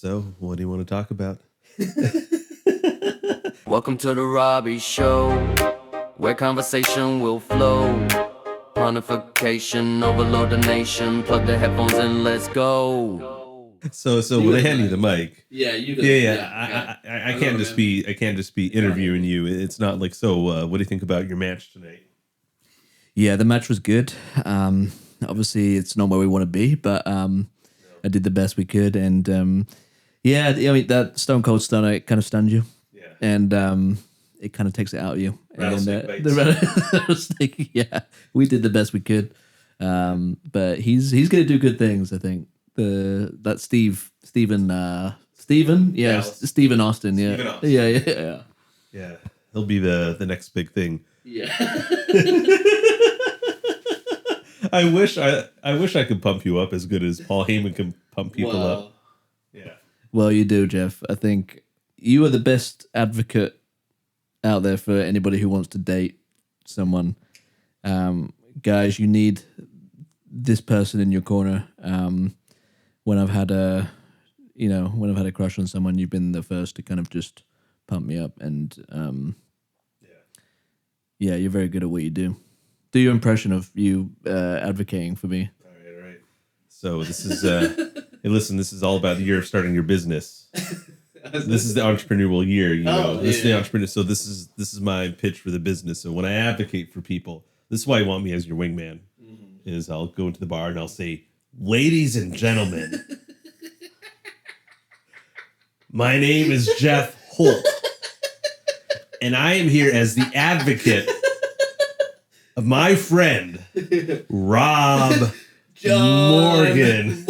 So, what do you want to talk about? Welcome to the Robbie Show, where conversation will flow. Pontification, overload the nation. Plug the headphones in, let's go. So when I hand you the mic, you go. I can't just be interviewing you. It's not like, so what do you think about your match tonight? Yeah, the match was good. Obviously, it's not where we want to be, but I did the best we could, and yeah, I mean that Stone Cold Stunner, it kind of stuns you, and it kind of takes it out of you. Rattlesnake The rattlesnake, yeah, we did the best we could, but he's gonna do good things. I think Stephen Austin, yeah, Stephen Austin. yeah. He'll be the next big thing. Yeah. I wish I could pump you up as good as Paul Heyman can pump people up. Yeah. Well, you do, Jeff. I think you are the best advocate out there for anybody who wants to date someone. Guys, you need this person in your corner. When I've had a crush on someone, you've been the first to kind of just pump me up, and yeah, you're very good at what you do. Do your impression of you advocating for me. All right. So this is hey, listen, this is all about the year of starting your business. This is the entrepreneurial year, you know. This is the entrepreneur. So this is my pitch for the business. So when I advocate for people, this is why you want me as your wingman. Is I'll go into the bar and I'll say, "Ladies and gentlemen, my name is Jeff Hoult, and I am here as the advocate of my friend Rob Morgan."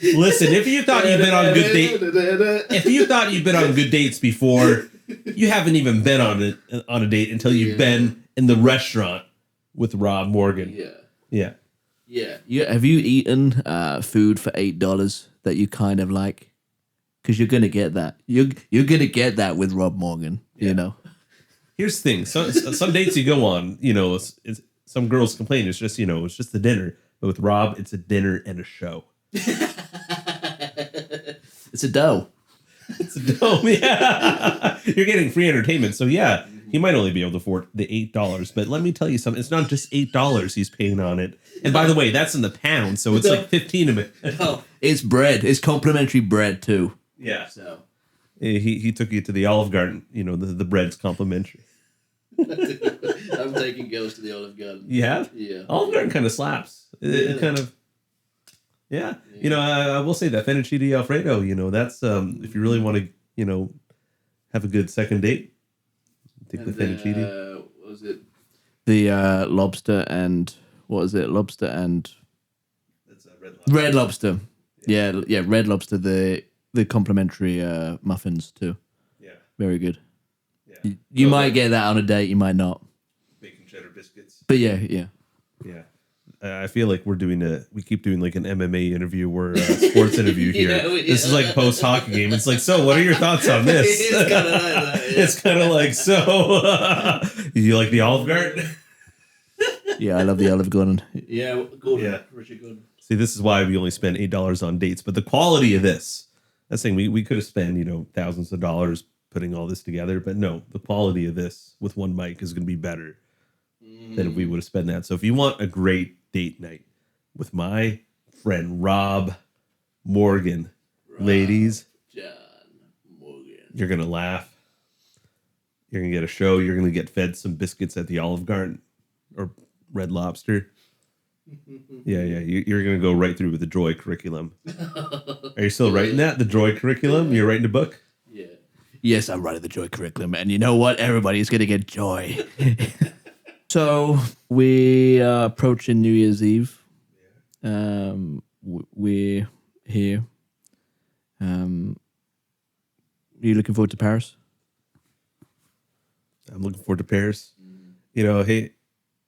Listen, if you thought you've been on good dates before, you haven't even been on a date until you've been in the restaurant with Rob Morgan. Yeah. Have you eaten food for $8 that you kind of like? Because you're gonna get that. You're gonna get that with Rob Morgan. Yeah. You know. Here's the thing: some dates you go on, you know, it's some girls complain it's just the dinner, but with Rob, it's a dinner and a show. It's a dough. It's a dome, yeah. You're getting free entertainment, so yeah, he might only be able to afford the $8, but let me tell you something. It's not just $8 he's paying on it. And by the way, that's in the pound, so it's like 15 of it. No, it's bread. It's complimentary bread too. Yeah. So he took you to the Olive Garden. You know, the bread's complimentary. I'm taking girls to the Olive Garden. You have? Yeah. Olive Garden kind of slaps. It kind of. Yeah. You know, I will say that fettuccine Alfredo, you know, that's if you really want to, you know, have a good second date, take the fettuccine. What was it? The lobster and what was it? Lobster and That's Red Lobster. Red Lobster. Yeah, Red Lobster. The complimentary muffins too. Yeah. Very good. Yeah. You might get that on a date. You might not. Bacon cheddar biscuits. But yeah. I feel like we keep doing like an MMA interview or a sports interview here. This is like post hockey game. It's like, so what are your thoughts on this? It's kind of like that. Yeah. It's kind of like, so you like the Olive Garden? Yeah, I love the Olive Garden. Yeah, Gordon. Yeah. Richard Gordon. See, this is why we only spend $8 on dates. But the quality of this, that's saying we could have spent, you know, thousands of dollars putting all this together. But no, the quality of this with one mic is going to be better than if we would have spent that. So if you want a great date night with my friend Rob Morgan, ladies, John Morgan, you're going to laugh. You're going to get a show. You're going to get fed some biscuits at the Olive Garden or Red Lobster. Yeah. You're going to go right through with the Joy curriculum. Are you still writing that? The Joy curriculum? You're writing a book? Yeah. Yes, I'm writing the Joy curriculum. And you know what? Everybody's going to get joy. So we are approaching New Year's Eve. We're here. Are you looking forward to Paris? I'm looking forward to Paris. You know, hey,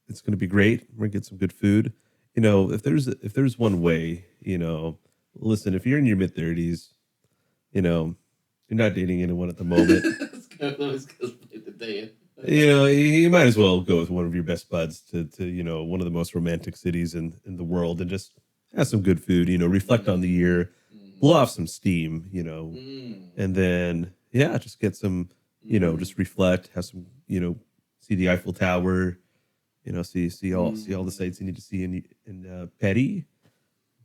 it's going to be great. We're going to get some good food. You know, if there's one way, you know, listen, if you're in your mid-30s, you know, you're not dating anyone at the moment. You know, you might as well go with one of your best buds to you know, one of the most romantic cities in the world and just have some good food, reflect on the year, blow off some steam, and then, yeah, just get some, just reflect, have some, see the Eiffel Tower, see all the sights you need to see in Paris.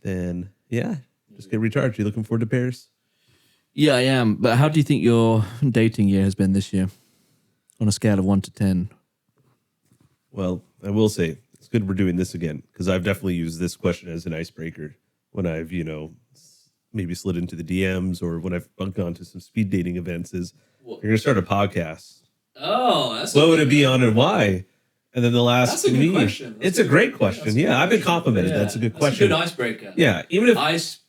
Then, yeah, just get recharged. You looking forward to Paris? Yeah, I am. But how do you think your dating year has been this year? On a scale of 1 to 10. Well, I will say it's good we're doing this again because I've definitely used this question as an icebreaker when I've, maybe slid into the DMs or when I've gone to some speed dating events. Is you're gonna start a podcast? Oh, that's What would it be on and why? And then they'll ask That's a good me. question. It's a great question. Yeah, I've been complimented. That's a good question. That's a good icebreaker. Yeah, even if Ice.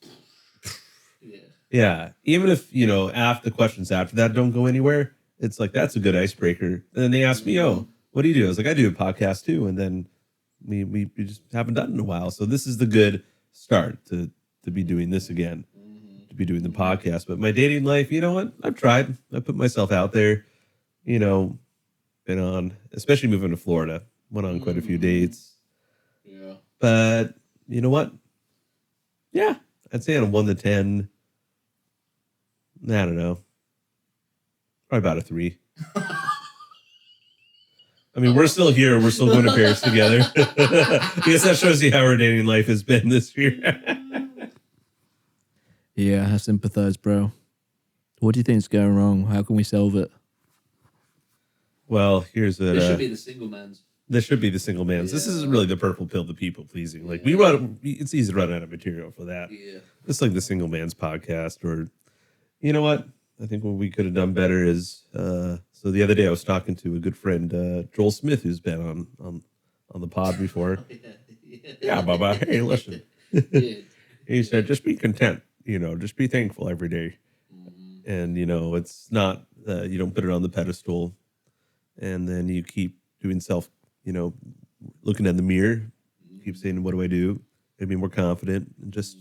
yeah, even if after the questions after that don't go anywhere, it's like that's a good icebreaker. And then they ask me, "Oh, what do you do?" I was like, "I do a podcast too." And then we just haven't done it in a while, so this is the good start to be doing this again, to be doing the podcast. But my dating life, you know what? I've tried. I put myself out there. Been on, especially moving to Florida, went on quite a few dates. Yeah. But you know what? Yeah, I'd say on a 1 to 10. I don't know. Probably about a 3. I mean, we're still here. We're still going to Paris together. I guess that shows you how our dating life has been this year. Yeah, I sympathize, bro. What do you think is going wrong? How can we solve it? Well, here's a. This should be the single man's. This should be the single man's. This is really the purple pill to people pleasing. Like we run, it's easy to run out of material for that. Yeah. It's like the single man's podcast, or you know what? I think what we could have done better is. So the other day I was talking to a good friend, Joel Smith, who's been on the pod before. Yeah, Baba. Hey, listen. He said, just be content. Just be thankful every day. And it's not you don't put it on the pedestal, and then you keep doing looking in the mirror, keep saying, what do I do? I'd be more confident and just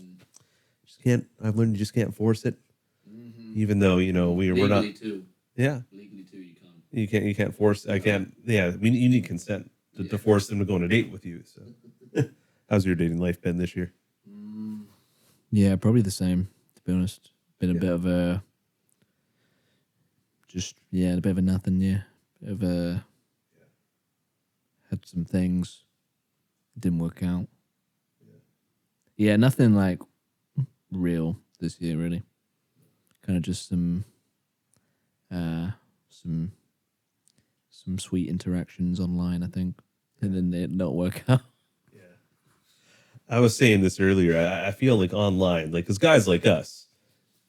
can't. I've learned you just can't force it, even though we're not. Too. Yeah, Legally too, you can't. You can't force. I can't. Yeah, you need consent to force them to go on a date with you. So, how's your dating life been this year? Yeah, probably the same. To be honest, been a bit of a. A bit of a nothing. Yeah, bit of a. Had some things, didn't work out. Yeah, nothing like real this year, really. Kind of just some sweet interactions online, I think, and then it not work out. Yeah, I was saying this earlier. I feel like online, like because guys like us,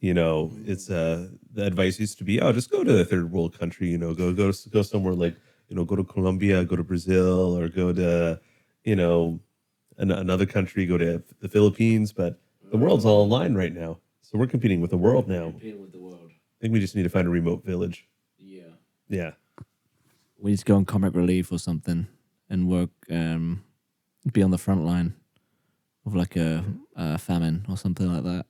it's the advice used to be, oh, just go to a third world country, go somewhere like. Go to Colombia, go to Brazil, or go to, another country, go to the Philippines. But the world's all online right now. So we're competing with the world now. Competing with the world. I think we just need to find a remote village. Yeah. Yeah. We need to go on comic relief or something and work, be on the front line of like a famine or something like that.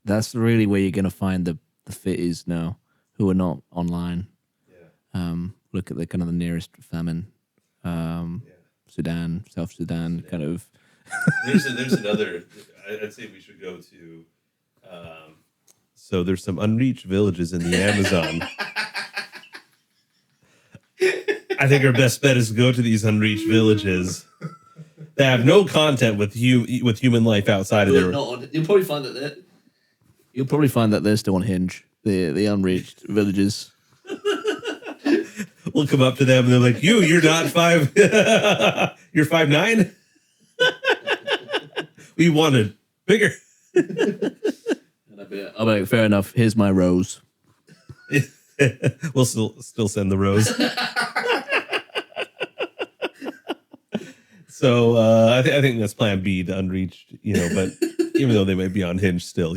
That's really where you're going to find the fitties now who are not online. Yeah. Look at the kind of the nearest famine, Sudan, South Sudan, kind of. There's another. I'd say we should go to. So there's some unreached villages in the Amazon. I think our best bet is to go to these unreached villages. They have no content with human life outside of their. You'll probably find that they're still on Hinge. The unreached villages. We'll come up to them and they're like, you're not 5, you're 5'9"? We wanted bigger. I'll be like, fair enough. Here's my rose. We'll still send the rose. So I think that's plan B, the unreached, but even though they might be on Hinge still,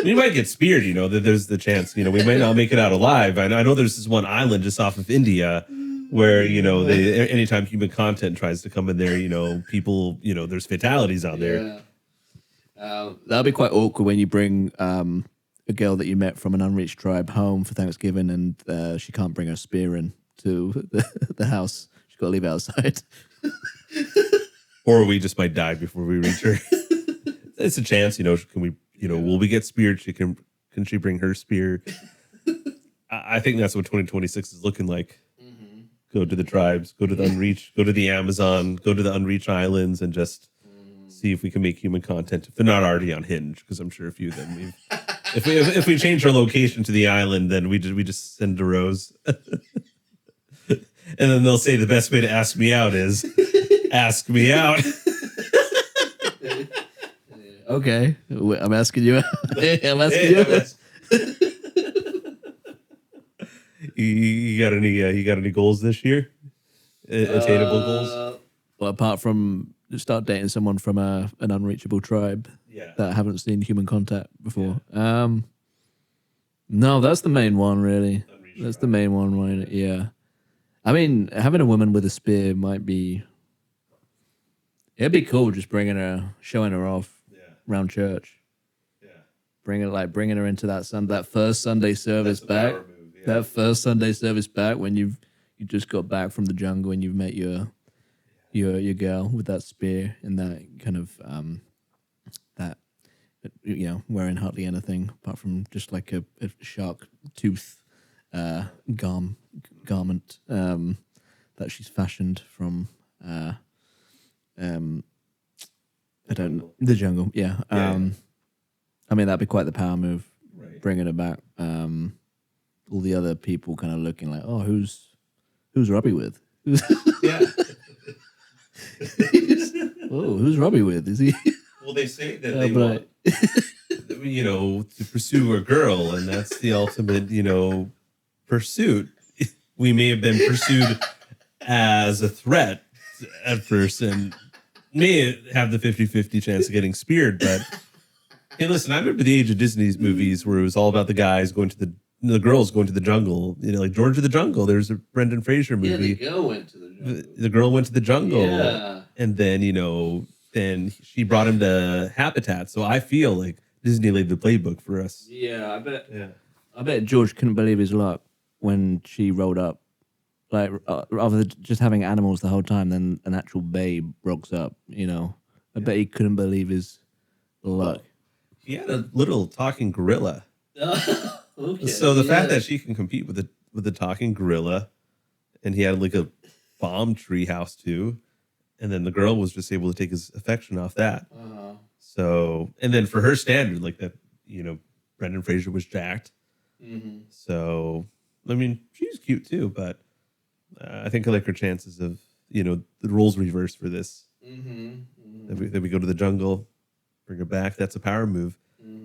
we might get speared, that there's the chance, we might not make it out alive. I know there's this one island just off of India where, anytime human content tries to come in there, people, there's fatalities on there. That'll be quite awkward when you bring a girl that you met from an unreached tribe home for Thanksgiving and she can't bring her spear in to the house. She's got to leave it outside. Or we just might die before we reach her. it's a chance. Can we? Will we get speared? Can she bring her spear? I think that's what 2026 is looking like. Go to the tribes, go to the unreached, go to the Amazon, go to the unreached islands, and just see if we can make human content. If they're not already on Hinge, because I'm sure a few of them. If we change our location to the island, then we just send a rose, and then they'll say the best way to ask me out is ask me out. Okay, I'm asking you. I'm asking you. You got any goals this year? Attainable goals? Well, apart from start dating someone from an unreachable tribe that haven't seen human contact before. No, that's the main one, really. That's the main one, right? Yeah. I mean, having a woman with a spear might be. It'd be cool just showing her off around church. Yeah. Bringing her into that first Sunday service back. That first Sunday service back when you just got back from the jungle and you've met your girl with that spear and that kind of that wearing hardly anything apart from just like a shark tooth garment that she's fashioned from the jungle. Yeah. I mean that'd be quite the power move, bringing her back. All the other people kind of looking like, oh, who's Robbie with? Yeah. Who's Robbie with? Is he? Well, they say that they want, to pursue a girl, and that's the ultimate, pursuit. We may have been pursued as a threat at first, and may have the 50-50 chance of getting speared. But hey, listen, I remember the age of Disney's movies where it was all about the guys going to the girls going to the jungle, like George of the Jungle. There's a Brendan Fraser movie. Yeah, the girl went to the jungle. The girl went to the jungle. Yeah. And then, then she brought him to Habitat. So I feel like Disney laid the playbook for us. Yeah, I bet. Yeah. I bet George couldn't believe his luck when she rolled up. Like, rather than just having animals the whole time, then an actual babe rocks up, I bet he couldn't believe his luck. He had a little talking gorilla. Okay. So the fact that she can compete with the talking gorilla, and he had like a bomb tree house too, and then the girl was just able to take his affection off that. So, and then for her standard, like that, Brendan Fraser was jacked. Mm-hmm. So, I mean, she's cute too, but I think I like her chances of, the roles reversed for this. Mm-hmm. Mm-hmm. Then we go to the jungle, bring her back. That's a power move.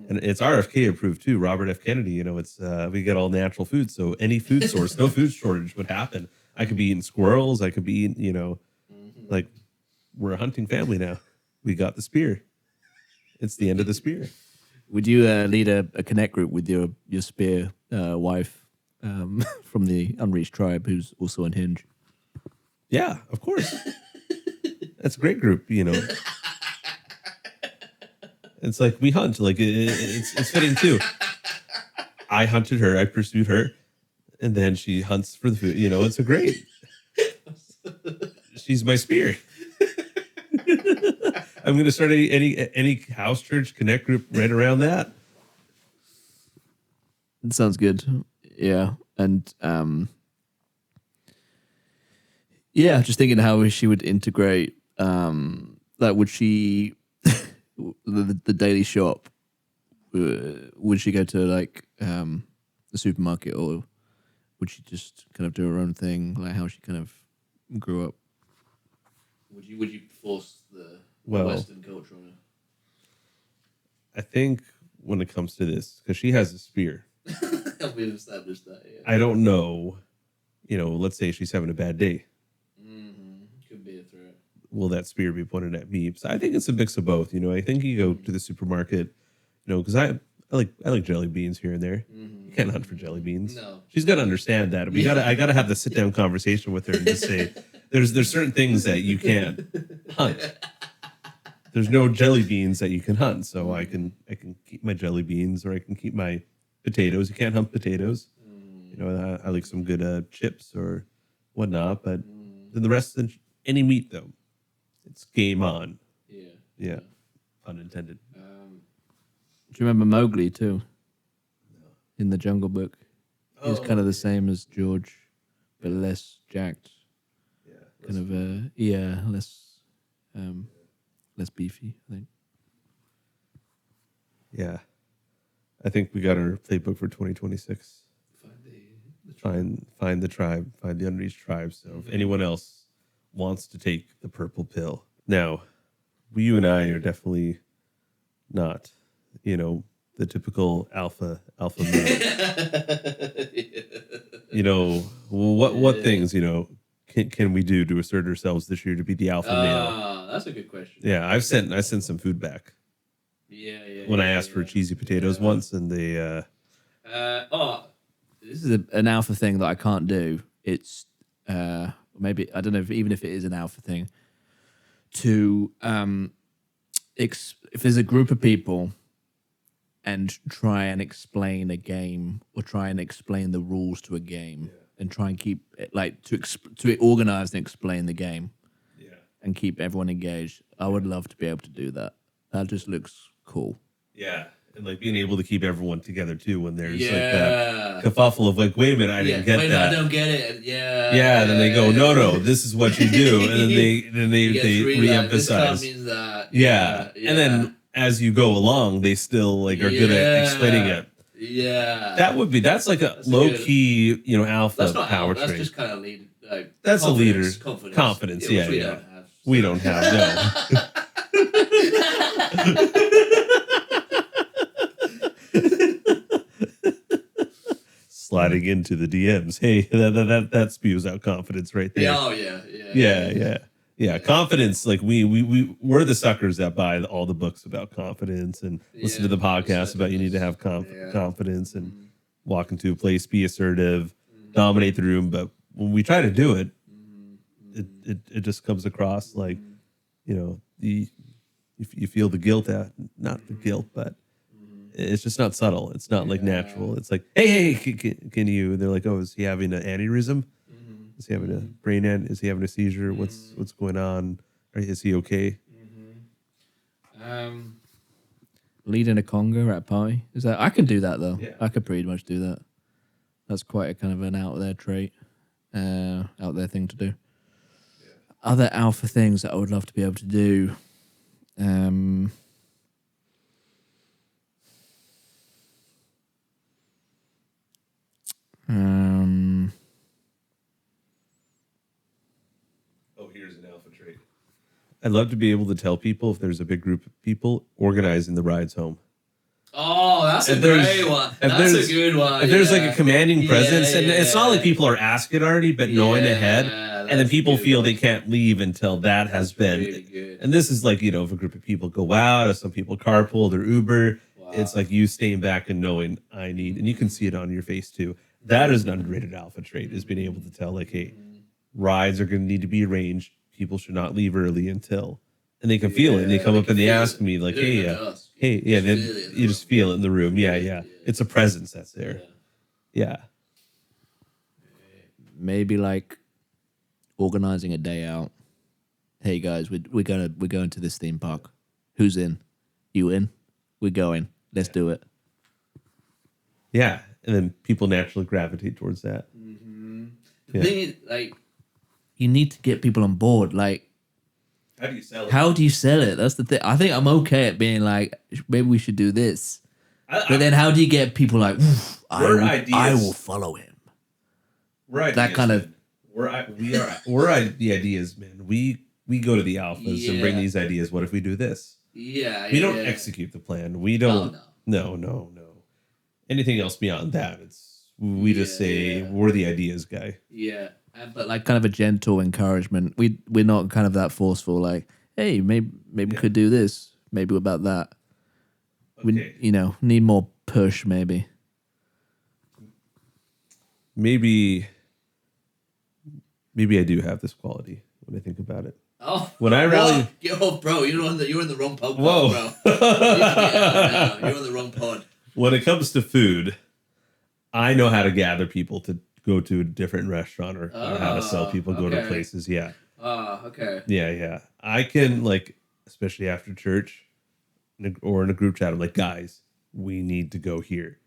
And it's RFK approved too. Robert F. Kennedy, it's we get all natural food. So any food source, no food shortage would happen. I could be eating squirrels. I could be eating, like we're a hunting family now. We got the spear. It's the end of the spear. Would you lead a connect group with your spear wife from the unreached tribe who's also on Hinge? Yeah, of course. That's a great group, It's like we hunt. Like it's fitting too. I hunted her. I pursued her, and then she hunts for the food. It's a great. She's my spear. I'm gonna start any house church connect group right around that. It sounds good. Yeah, and just thinking how she would integrate. Would she? The daily shop, would she go to like the supermarket, or would she just kind of do her own thing, like how she kind of grew up? Would you force the Western culture on her? I think when it comes to this, because she has a spear. We've established that. Yeah. I don't know. Let's say she's having a bad day. Could be a threat. Will that spear be pointed at me? So I think it's a mix of both. I think you go to the supermarket, because I like jelly beans here and there. You can't hunt for jelly beans. No, she's got to understand that. I gotta have the sit down conversation with her and just say, there's certain things that you can't hunt. There's no jelly beans that you can hunt, so I can keep my jelly beans, or I can keep my potatoes. You can't hunt potatoes. I like some good chips or whatnot, but then the rest any meat though. It's game on. Yeah. Unintended. you remember Mowgli too? In the Jungle Book, he's kind of the same as George, but less jacked. Yeah. Kind of less beefy, I think. Yeah. I think we got our playbook for 2026. Find the tribe, find the unreached tribe. So if anyone else wants to take the purple pill. Now, you and I are definitely not, the typical alpha male. What things, can we do to assert ourselves this year to be the alpha male? That's a good question. Yeah, I sent some food back. When I asked for cheesy potatoes once, and they this is an alpha thing that I can't do. It's maybe I don't know even if it is an alpha thing. To if there's a group of people and try and explain a game or try and explain the rules to a game and try and keep to organize and explain the game and keep everyone engaged. I would love to be able to do that. That just looks cool. Yeah. And like being able to keep everyone together too when there's like that kerfuffle of like, wait a minute, I didn't get that. I don't get it. Yeah. Yeah. Then they go, no, this is what you do, and then they reemphasize. Means that. Yeah. And then as you go along, they still like are good at explaining it. Yeah. That's like a low key, alpha power trait. That's just kind of lead. That's a leader's confidence. Yeah. We don't have no. Sliding into the DMs. Hey, that spews out confidence right there. Oh yeah. Confidence. Like we're the suckers that buy all the books about confidence and listen to the podcast about you need to have confidence and walk into a place, be assertive, dominate the room. But when we try to do it, it just comes across like, you feel the guilt not the guilt, but it's just not subtle. It's not like natural. It's like, hey, can you? They're like, oh, is he having an aneurysm? Is he having a brain is he having a seizure? What's going on? Is he okay? Leading a conga at party, is that I can do that though. Yeah. I could pretty much do that. That's quite a kind of an out there trait, out there thing to do. Other alpha things that I would love to be able to do. Oh, here's an alpha trait. I'd love to be able to tell people if there's a big group of people organizing the rides home. Oh, that's a great one. That's a good one. If there's like a commanding presence, and it's not like people are asking already, but knowing ahead, and then people feel they can't leave until that has been. Really good. And this is like, if a group of people go out, or some people carpool or Uber, it's like you staying back and knowing I need, and you can see it on your face too. That is an underrated alpha trait, is being able to tell like, hey, rides are going to need to be arranged. People should not leave early until, and they can feel it. And they come up and they ask me like, hey, then you just feel it in the room. Yeah. It's a presence that's there. Yeah. Maybe like organizing a day out. Hey guys, we're going to this theme park. Who's in? You in? We're going. Let's do it. Yeah, and then people naturally gravitate towards that. The thing is, like, you need to get people on board. Like, how do you sell it? How do you sell it? That's the thing. I think I'm okay at being like, maybe we should do this. But then how do you get people like, I will follow him? We're ideas, that kind of. We're the ideas, man. We go to the alphas and bring these ideas. What if we do this? Yeah. We don't execute the plan. We don't. No. Anything else beyond that, we just say we're the ideas guy. Yeah. But like kind of a gentle encouragement. We're not kind of that forceful. Like, hey, maybe we could do this. Maybe about that. Okay. We need more push. Maybe I do have this quality when I think about it. Oh, when I rally, bro, you're in the wrong pod. Whoa, bro. You're on the wrong pod. When it comes to food, I know how to gather people to go to a different restaurant or how to sell people go to places. Yeah. Okay. Yeah. I can, like, especially after church or in a group chat, I'm like, guys, we need to go here.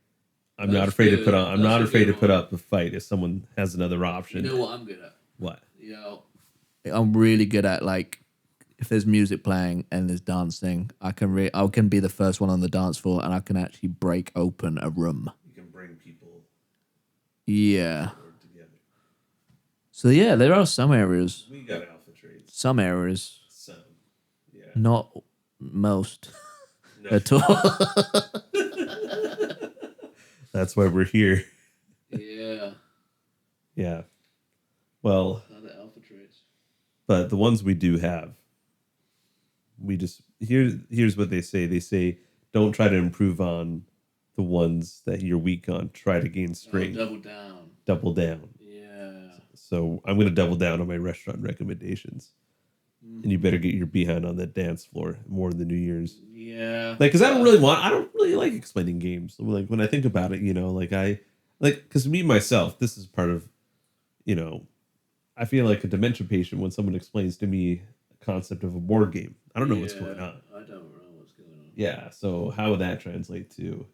I'm That's not afraid to good. put on. I'm That's not a afraid to good put one. up a fight if someone has another option. You know what I'm good at? What? You know, I'm really good at like if there's music playing and there's dancing, I can be the first one on the dance floor and I can actually break open a room. You can bring people Yeah. together. So yeah, there are some areas. We got alpha traits. Some areas. Some. Yeah. Not most No. at all. That's why we're here. Yeah. Yeah. Well, Other alpha traits. but the ones we do have, we just here's what they say. They say don't try to improve on the ones that you're weak on. Try to gain strength. Double down. Double down. Yeah. So I'm going to double down on my restaurant recommendations. And you better get your behind on that dance floor more in the New Year's. Yeah. Like, because I don't really like explaining games. Like, when I think about it, because me, myself, this is part of, I feel like a dementia patient when someone explains to me the concept of a board game. I don't know what's going on. I don't know what's going on. Yeah, so how would that translate to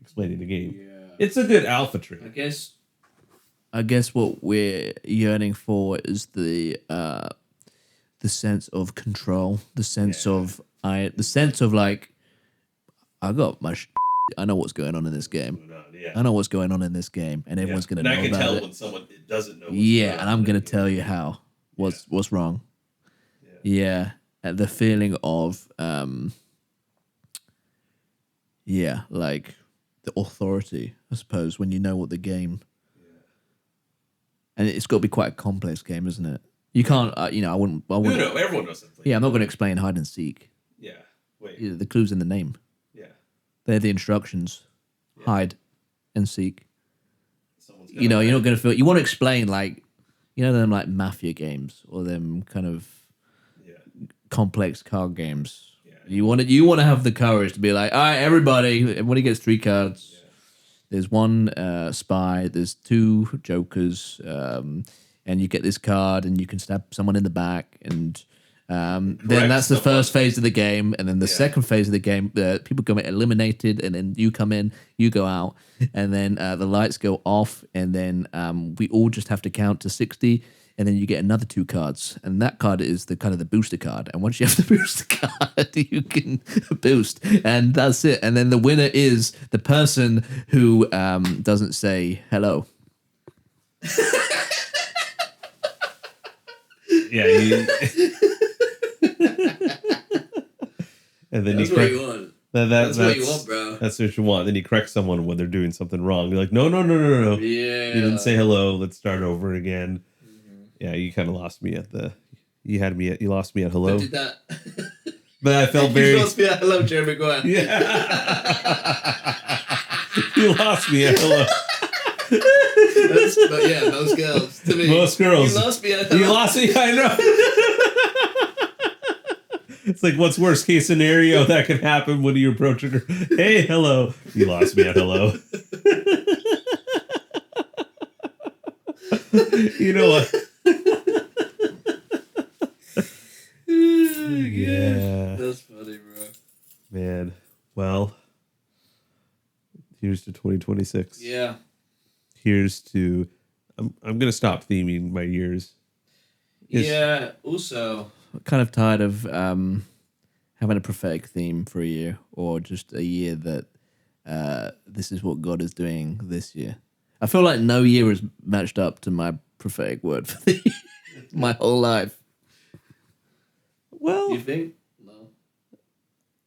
explaining the game? Yeah. It's a good alpha trait. I guess what we're yearning for is the sense of control, the sense of like I got my I know what's going on in this game. Yeah. I know what's going on in this game, and everyone's gonna know And I can about tell it. when someone doesn't know. Yeah, and I'm gonna tell you how what's wrong. Yeah, and the feeling of like the authority, I suppose, when you know what the game. And it's got to be quite a complex game, isn't it? You can't, I wouldn't. No, everyone knows something. Yeah, I'm not going to explain hide and seek. Yeah. Wait. Yeah, the clue's in the name. Yeah. They're the instructions. Hide and seek. Someone's You're not going to feel. You want to explain like, them like mafia games or them kind of complex card games. Yeah. You want to have the courage to be like, all right, everybody gets 3 cards. There's one spy, there's 2 jokers, and you get this card and you can stab someone in the back. And then that's the first phase of the game. And then the second phase of the game, people get eliminated and then you come in, you go out. And then the lights go off and then we all just have to count to 60. And then you get another 2 cards. And that card is the kind of the booster card. And once you have the booster card, you can boost. And that's it. And then the winner is the person who doesn't say hello. Yeah. And then That's what you want. That's what you want, bro. That's what you want. Then you correct someone when they're doing something wrong. You're like, no. Yeah. You didn't say hello. Let's start over again. Mm-hmm. Yeah, you kind of lost me at the. You lost me at hello. I did that. But I felt very. You lost me at hello, Jeremy. Go on. Yeah. You lost me at hello. But yeah, most girls. To me, Most girls. You lost me at hello. You lost me. I know. It's like, what's worst case scenario that could happen when you approach her? Hey, hello. You lost me at hello. You know what? Yeah. That's funny, bro. Man. Well, here's to 2026. Yeah. Here's to... I'm going to stop theming my years. Yeah. Also, kind of tired of having a prophetic theme for a year, or just a year that this is what God is doing this year. I feel like no year is matched up to my prophetic word for the year, my whole life. Well, You think? No.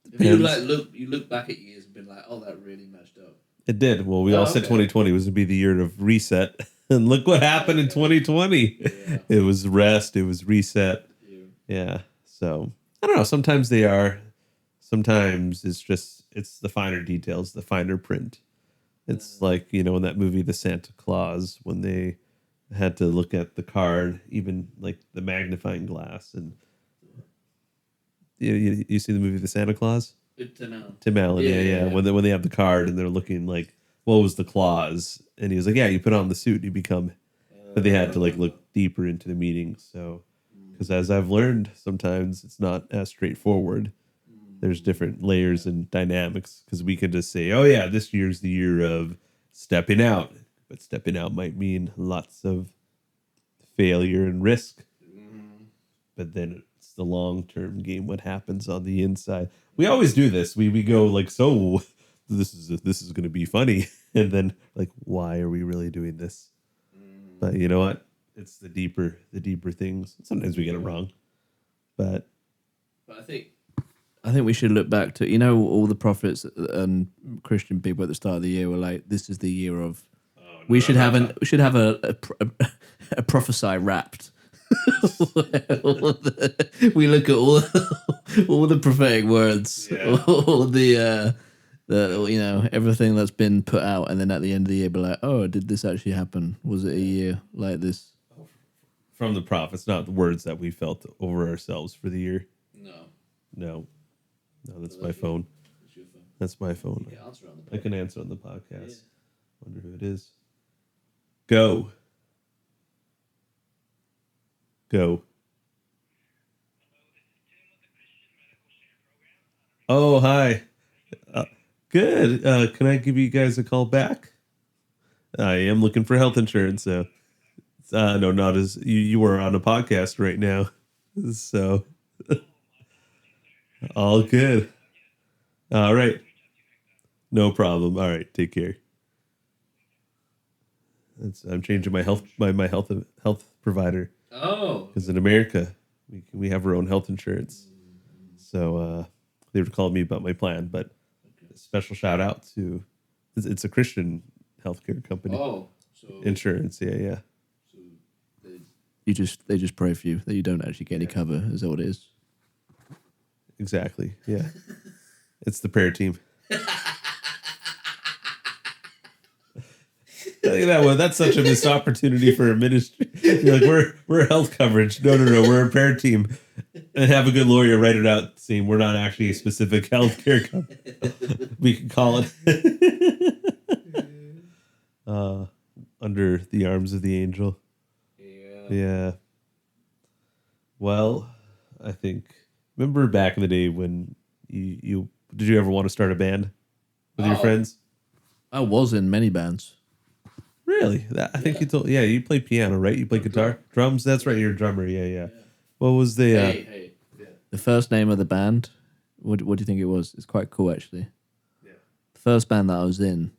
If Depends. you look back at years and been like, oh, that really matched up. it did. Well, we all said okay. 2020 was going to be the year of reset. And look what happened in 2020. Yeah. It was rest. It was reset. Yeah. So, I don't know. Sometimes they are. Sometimes it's the finer details, the finer print. It's like, in that movie, The Santa Claus, when they had to look at the card, even like the magnifying glass. And you see the movie The Santa Claus? Tim Allen, yeah. When they have the card and they're looking like, what was the clause? And he was like, yeah, you put on the suit, you become. But they had to like look deeper into the meaning. So, because as I've learned, sometimes it's not as straightforward. there's different layers and dynamics, because we could just say, oh yeah, this year's the year of stepping out, but stepping out might mean lots of failure and risk. But then it's the long-term game, what happens on the inside. We always do this. We go like, so this is going to be funny, and then like, why are we really doing this? But you know what? It's the deeper things. Sometimes we get it wrong, but I think we should look back to, all the prophets and Christian people at the start of the year were like, this is the year of. We should have a prophesy wrapped. We look at all the prophetic words, all the everything that's been put out, and then at the end of the year, be like, oh, did this actually happen? Was it a year like this? From the prophets, not the words that we felt over ourselves for the year. No, that's my phone. That's my phone. I can answer on the podcast. Wonder who it is. Go. Oh, hi. Good. Can I give you guys a call back? I am looking for health insurance. So, no, not as you were on a podcast right now. So, all good. All right. No problem. All right. Take care. I'm changing my health provider. Oh, Because in America, we have our own health insurance. So they were calling me about my plan, but a special shout out to, it's a Christian healthcare company. Oh, so Insurance, yeah. So they just pray for you that you don't actually get any cover. Is that what it is? Exactly, yeah. It's the prayer team. Look at that one. That's such a missed opportunity for a ministry. You're like, we're health coverage. No, we're a prayer team. And have a good lawyer write it out saying we're not actually a specific healthcare company. We can call it Under the Arms of the Angel. Yeah. Well, I think, remember back in the day when you did you ever want to start a band with your friends? I was in many bands. Really? I think you told. Yeah, you play piano, right? You play guitar, drums. That's right. You're a drummer. Yeah. What was the? Hey. The first name of the band. What do you think it was? It's quite cool, actually. Yeah. The first band that I was in,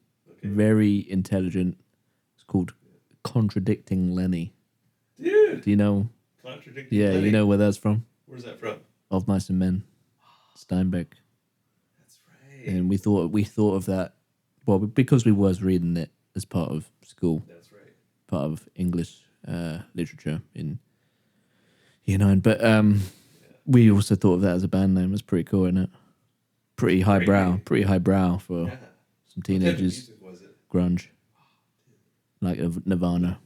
very intelligent. It's called Contradicting Lenny. Dude. Do you know? Contradicting. Yeah, Lenny. you know where that's from? Where's that from? Of Mice and Men, Steinbeck. That's right. And we thought of that. Well, because we was reading it as part of school. That's right. Part of English literature in year 9. But we also thought of that as a band name. It's pretty cool, isn't it? Pretty highbrow for some teenagers. What music was it? Grunge. Like Nirvana.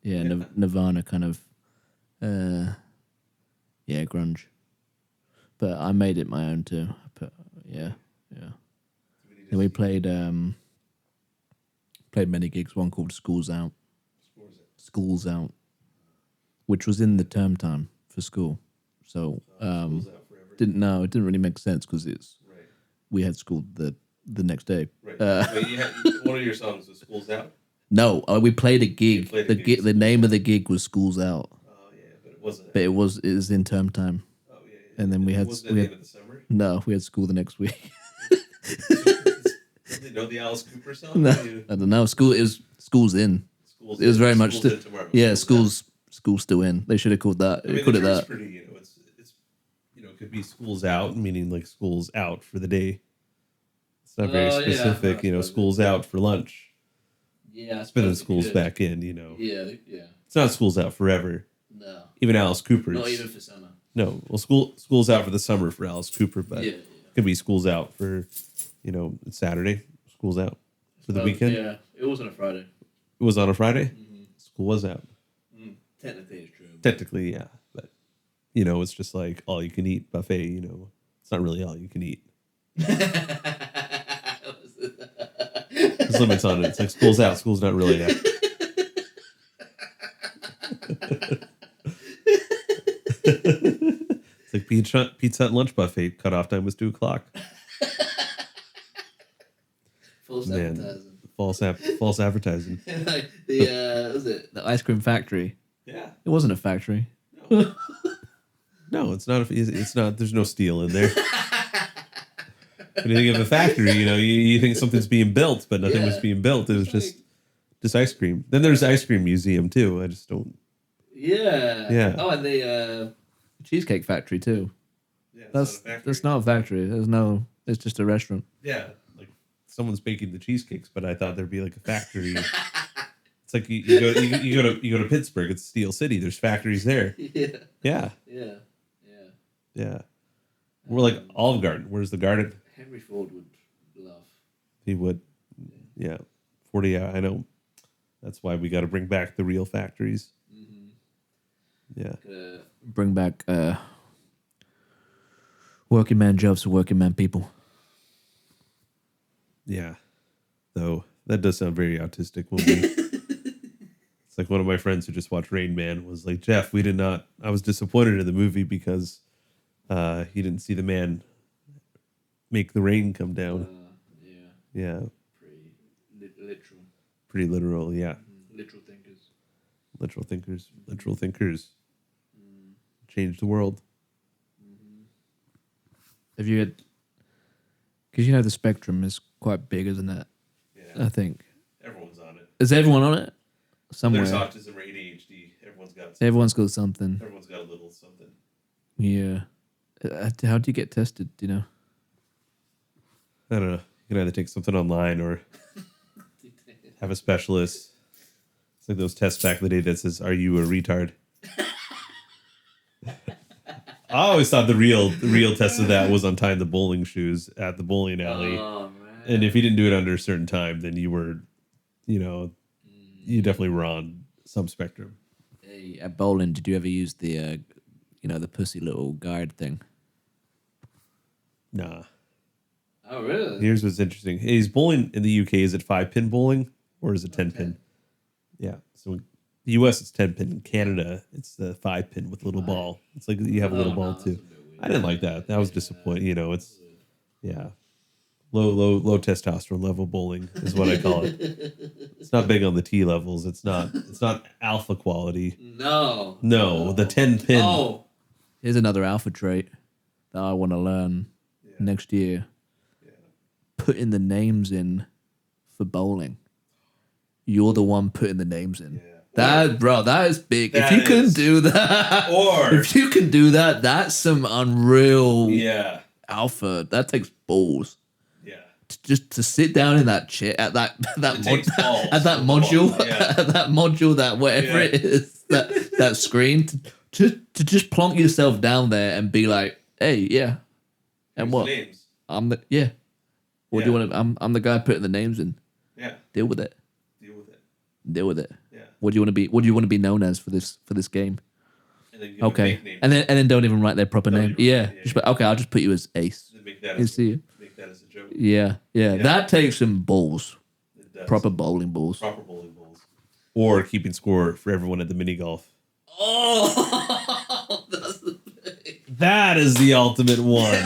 Yeah, Nirvana kind of grunge. But I made it my own too. Yeah. And we played many gigs. One called School's Out, which was in the term time for school. So it didn't really make sense because we had school the next day. Right. Wait, you had, one of your songs was "School's Out." No, we played a gig. The name of the gig was "School's Out." Oh yeah, but it wasn't. But it was in term time. Oh yeah. And then we had Wasn't it the end of the summer? No, we had school the next week. Did they know the Alice Cooper song? No, I don't know. School's in. It was very much School's in tomorrow. Yeah, school's still in. They should have called that. I mean, called the it term's that. pretty. It's it could be "School's Out," meaning like school's out for the day. It's not very specific. School's out for lunch. Yeah, But then school's back in. Yeah. It's not school's out forever. No, Even Alice Cooper's. not even for summer. No, well, school's out for the summer for Alice Cooper, but Yeah. it could be school's out for, it's Saturday. School's out for the weekend. Yeah, it was on a Friday. It was on a Friday. Mm-hmm. School was out. Technically, it's true. Technically, yeah, but it's just like all you can eat buffet. It's not really all you can eat. There's limits on it. It's like school's out. School's not really out. It's like Pizza Hut lunch buffet cutoff time was 2:00. False Man, advertising. false advertising. Like was it the ice cream factory? Yeah. It wasn't a factory. No, it's not. It's not. There's no steel in there. When you think of a factory, you think something's being built, but nothing was being built. It was just ice cream. Then there's the ice cream museum too. I just don't. Yeah. Yeah. Oh, and the cheesecake factory too. Yeah, That's not a factory. It's just a restaurant. Yeah, like someone's baking the cheesecakes, but I thought there'd be like a factory. It's like you go to Pittsburgh. It's Steel City. There's factories there. Yeah. Yeah. Yeah. Yeah. We're like Olive Garden. Where's the garden? Henry Ford would love. He would. Yeah. 40 hours. I know. That's why we got to bring back the real factories. Yeah. Bring back working man jobs for working man people. Yeah. Though that does sound very autistic when we it's like one of my friends who just watched Rain Man was like, Jeff, I was disappointed in the movie because he didn't see the man make the rain come down. Yeah. Pretty literal, yeah. Literal thinkers. Change the world. Have you had... Because the spectrum is quite big, isn't it? Yeah. I think. Everyone's on it. Is everyone on it? Somewhere. There's autism or ADHD. Everyone's got something. Everyone's got a little something. Yeah. How do you get tested? Do you know? I don't know. You can either take something online or have a specialist. It's like those tests back in the day that says, "Are you a retard?" I always thought the real test of that was untying the bowling shoes at the bowling alley. Oh, man. And if you didn't do it under a certain time, then you were, you definitely were on some spectrum. Hey, at bowling, did you ever use the, the pussy little guide thing? Nah. Oh, really? Here's what's interesting. Is bowling in the UK, is it 5-pin bowling or is it 10-pin? Yeah. So in the US, it's 10-pin. In Canada, it's the 5-pin with a little ball. It's like you have a little ball too. I didn't like that. That was disappointing. It's, yeah. Low testosterone level bowling is what I call it. It's not big on the T levels. It's not alpha quality. No. No, the 10-pin. Oh. Here's another alpha trait that I want to learn next year. Putting the names in for bowling. You're the one putting the names in. Yeah. That is big. If you can do that, that's some unreal alpha. That takes balls. Yeah. Just to sit down in that chair at that module, that whatever it is, that screen, to just plonk yourself down there and be like, hey, yeah. And Here's what? the names. Yeah. What do you want to? I'm the guy putting the names in. Yeah. Deal with it. Yeah. What do you want to be? What do you want to be known as for this game? And then give a fake name. And then don't even write their proper name. Yeah. I'll just put you as Ace. Make that as a joke. Yeah. That takes some balls. Proper bowling balls. Or keeping score for everyone at the mini golf. Oh, that's the thing. That is the ultimate one.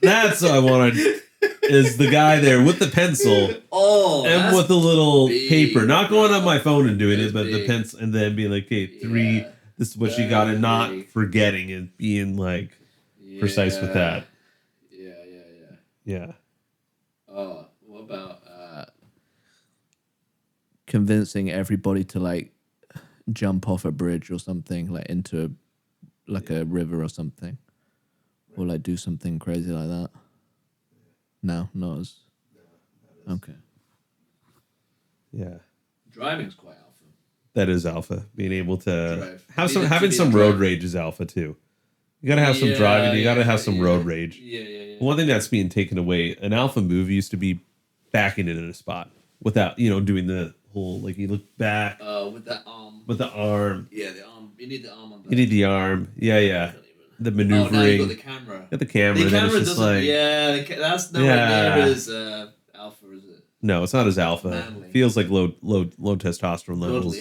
That's what I wanted. Is the guy there with the pencil and with the little paper, not going on my phone and doing it, but the pencil, and then being like, "Okay, 3. This is what you got," and not forgetting and being like precise with that. Yeah. Oh, what about convincing everybody to like jump off a bridge or something, like into a river or something, or like do something crazy like that? No, not as. Okay. Yeah. Driving's quite alpha. That is alpha. Being able to Drive. having some road rage is alpha too. You gotta have some driving. You gotta have some road rage. Yeah. One thing that's being taken away. An alpha move used to be backing it in a spot without doing the whole like you look back. With that arm. With the arm. Yeah, the arm. You need the arm on that. You need the arm. Yeah. The maneuvering. Oh, now you got the camera. Got the camera. The then camera it's just doesn't. like, that's nowhere near as alpha, is it? No, it's not as alpha. Manly. Feels like low testosterone levels.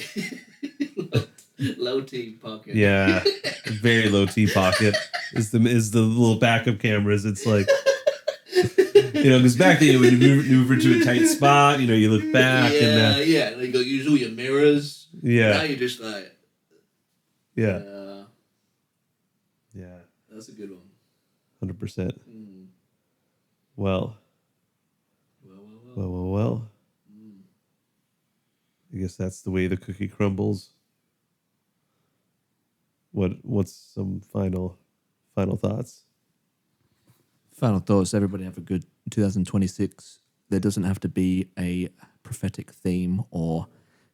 Low T pocket. Yeah, very low T pocket is the little backup cameras. It's like, because back then when you maneuver to a tight spot, you look back and yeah. And you go use all your mirrors. yeah, Now you're just like, yeah, that's a good one. 100%. Mm. Well. Mm. I guess that's the way the cookie crumbles. What's some final thoughts? Final thoughts. Everybody have a good 2026. There doesn't have to be a prophetic theme or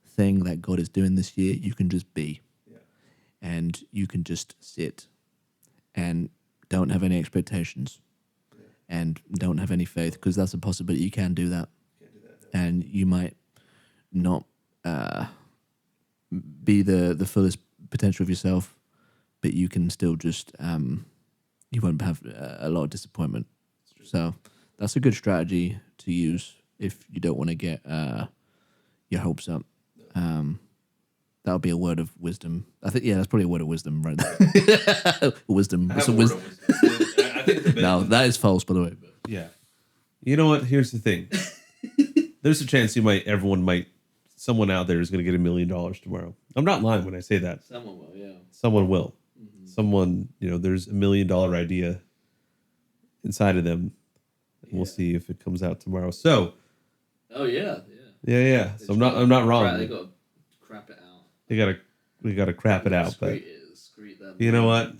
thing that God is doing this year. You can just be. Yeah. And you can just sit and don't have any expectations and don't have any faith, because that's a possibility. You can do that. And you might not be the fullest potential of yourself, but you can still just you won't have a lot of disappointment. So that's a good strategy to use if you don't want to get your hopes up. That'll be a word of wisdom. I think, that's probably a word of wisdom, right there. Wisdom. What's a wisdom? I think No, that is false, by the way. But. Yeah. You know what? Here's the thing. There's a chance someone out there is going to get $1 million tomorrow. I'm not lying when I say that. Someone will, yeah. Someone will. Mm-hmm. Someone, there's $1 million idea inside of them. And we'll see if it comes out tomorrow. So. Oh yeah. Yeah. So I'm not wrong. They got to crap it out. We gotta crap it out. But you know what?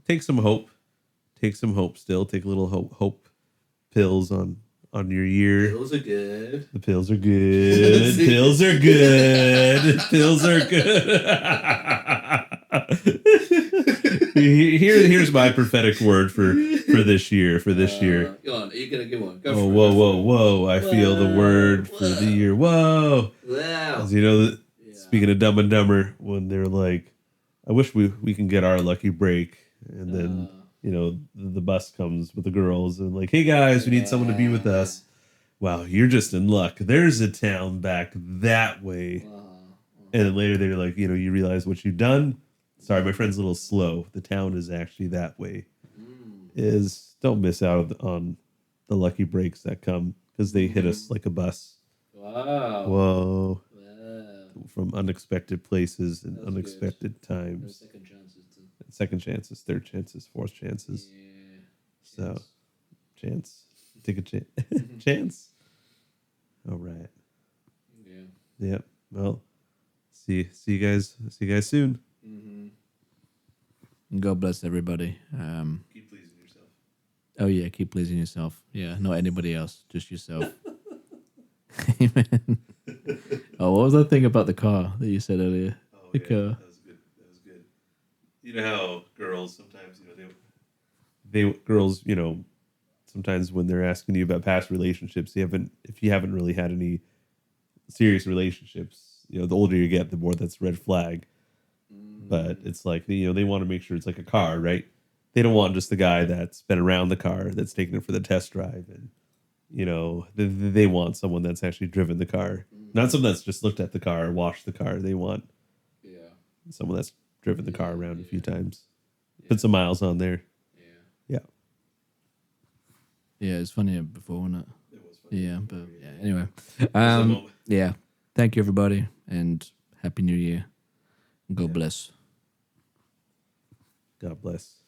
Take some hope. Take some hope still. Take a little hope pills on your year. Pills are good. The pills are good. Pills are good. Pills are good. Here's my prophetic word for this year. For this year. Go on. Are you gonna give one? Go for it. Whoa! I feel the word for the year. Whoa! Wow. As speaking of Dumb and Dumber, when they're like, "I wish we can get our lucky break," and then. The bus comes with the girls and like, hey guys, we need someone to be with us. Wow, you're just in luck. There's a town back that way. And then later they're like, you realize what you've done. Sorry, my friend's a little slow. The town is actually that way. Don't miss out on the lucky breaks that come because they hit us like a bus. Wow. Whoa. From unexpected places and unexpected times. Second chances, third chances, fourth chances. Yeah. So, chance. Take a chance. Chance. All right. Yeah. Yep. Well, see you guys. See you guys soon. Mm-hmm. God bless everybody. Keep pleasing yourself. Oh yeah, keep pleasing yourself. Yeah, not anybody else, just yourself. Amen. Oh, what was that thing about the car that you said earlier? The car. That was good. You know how girls sometimes, sometimes when they're asking you about past relationships, if you haven't really had any serious relationships, the older you get, the more that's red flag. But it's like, they want to make sure it's like a car, right? They don't want just the guy that's been around the car, that's taken it for the test drive. And, they want someone that's actually driven the car. Not someone that's just looked at the car or washed the car. They want someone that's driven the car around a few times. Put some miles on there. Yeah. Yeah, it's funny before, wasn't it? It was funny. Yeah, but anyway. Yeah. Thank you, everybody, and Happy New Year. God bless. God bless.